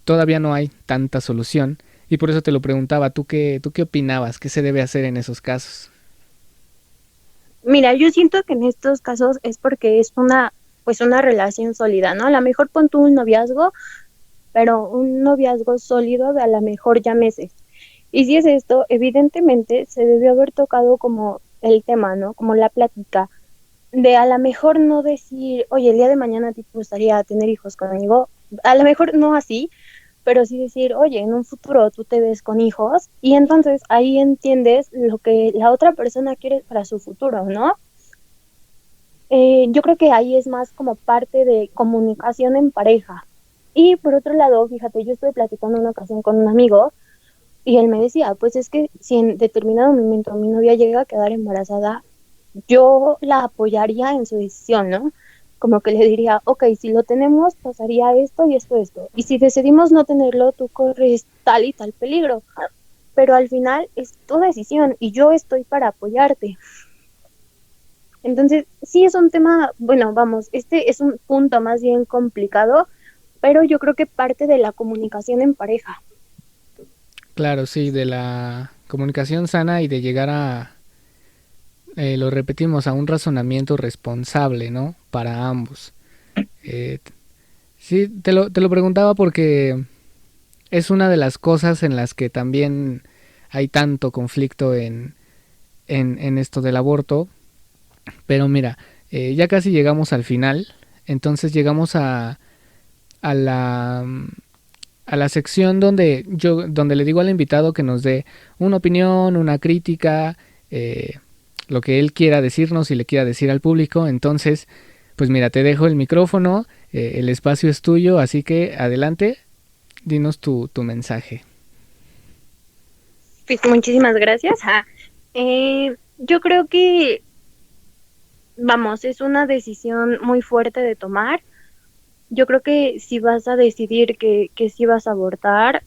todavía no hay tanta solución y por eso te lo preguntaba, ¿tú qué opinabas? ¿Qué se debe hacer en esos casos? mira, yo siento que en estos casos es porque es pues una relación sólida, ¿no? A lo mejor pon tú un noviazgo, pero un noviazgo sólido de a lo mejor ya meses. Y si es esto, evidentemente se debió haber tocado como el tema, ¿no? Como la plática de a lo mejor no decir, oye, el día de mañana a ti te gustaría tener hijos conmigo, a lo mejor no así, pero sí decir, oye, en un futuro tú te ves con hijos y entonces ahí entiendes lo que la otra persona quiere para su futuro, ¿no? Yo creo que ahí es más como parte de comunicación en pareja. Y por otro lado, fíjate, yo estuve platicando una ocasión con un amigo y él me decía, pues es que si en determinado momento mi novia llega a quedar embarazada, yo la apoyaría en su decisión, ¿no? Como que le diría, ok, si lo tenemos, pasaría esto y esto, esto. Y si decidimos no tenerlo, tú corres tal y tal peligro. Pero al final es tu decisión y yo estoy para apoyarte. Entonces, sí es un tema, bueno, vamos, este es un punto más bien complicado, pero yo creo que parte de la comunicación en pareja. Claro, sí, de la comunicación sana y de llegar a, lo repetimos, a un razonamiento responsable, ¿no? Para ambos. Eh, sí, te lo preguntaba porque es una de las cosas en las que también hay tanto conflicto en esto del aborto. Pero mira, ya casi llegamos al final, entonces llegamos a la a la sección donde le digo al invitado que nos dé una opinión, una crítica, lo que él quiera decirnos y le quiera decir al público. Entonces, pues mira, te dejo el micrófono, el espacio es tuyo, así que adelante, dinos tu mensaje. Pues muchísimas gracias. Yo creo que, vamos, es una decisión muy fuerte de tomar. Yo creo que si vas a decidir que sí vas a abortar,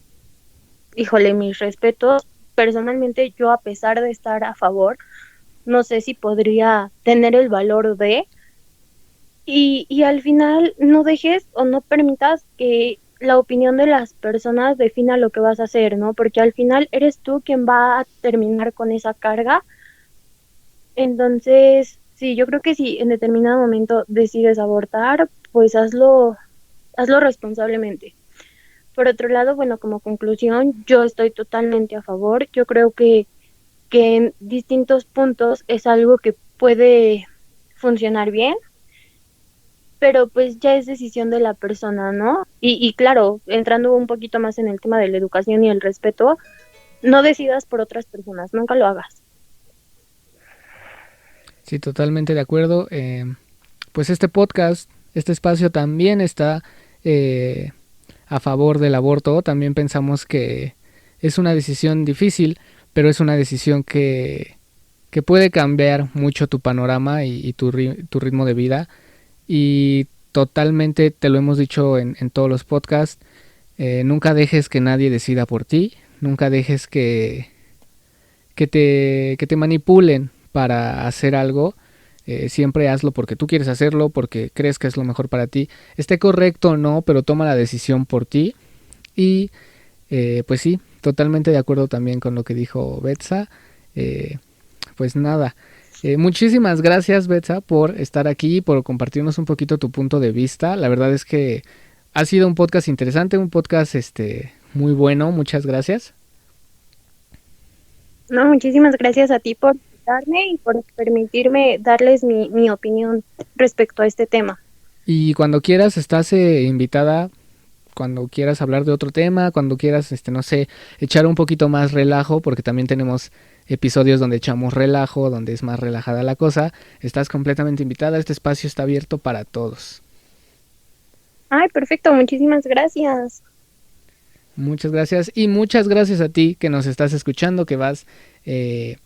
híjole, mis respetos. Personalmente, yo a pesar de estar a favor, no sé si podría tener el valor de, y al final no dejes o no permitas que la opinión de las personas defina lo que vas a hacer, ¿no? Porque al final eres tú quien va a terminar con esa carga. Entonces, sí, yo creo que si en determinado momento decides abortar, pues hazlo responsablemente. Por otro lado, bueno, como conclusión, yo estoy totalmente a favor. Yo creo que en distintos puntos es algo que puede funcionar bien, pero pues ya es decisión de la persona, ¿no? Y claro, entrando un poquito más en el tema de la educación y el respeto, no decidas por otras personas, nunca lo hagas. Sí, totalmente de acuerdo. Pues este podcast, este espacio también está eh, a favor del aborto. También pensamos que es una decisión difícil, pero es una decisión que puede cambiar mucho tu panorama y tu ritmo de vida. Y totalmente te lo hemos dicho en todos los podcasts, nunca dejes que nadie decida por ti, nunca dejes que te manipulen para hacer algo. Siempre hazlo porque tú quieres hacerlo, porque crees que es lo mejor para ti. Esté correcto o no, pero toma la decisión por ti. Y pues sí, totalmente de acuerdo también con lo que dijo Betsa. Eh, pues nada, muchísimas gracias Betsa por estar aquí, por compartirnos un poquito tu punto de vista. La verdad es que ha sido un podcast interesante, un podcast muy bueno. Muchas gracias. No, muchísimas gracias a ti por invitarme y por permitirme darles mi opinión respecto a este tema. Y cuando quieras, estás invitada, cuando quieras hablar de otro tema, cuando quieras, no sé, echar un poquito más relajo, porque también tenemos episodios donde echamos relajo, donde es más relajada la cosa. Estás completamente invitada, este espacio está abierto para todos. Ay, perfecto, muchísimas gracias. Muchas gracias y muchas gracias a ti que nos estás escuchando, que vas eh,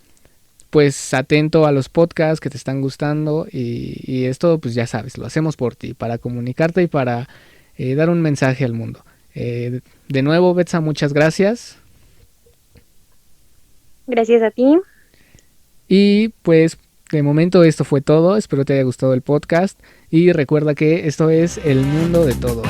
pues atento a los podcasts que te están gustando y esto pues ya sabes, lo hacemos por ti, para comunicarte y para dar un mensaje al mundo. De nuevo, Betsa, muchas gracias. Gracias a ti. Y pues de momento esto fue todo, espero te haya gustado el podcast y recuerda que esto es el mundo de todos.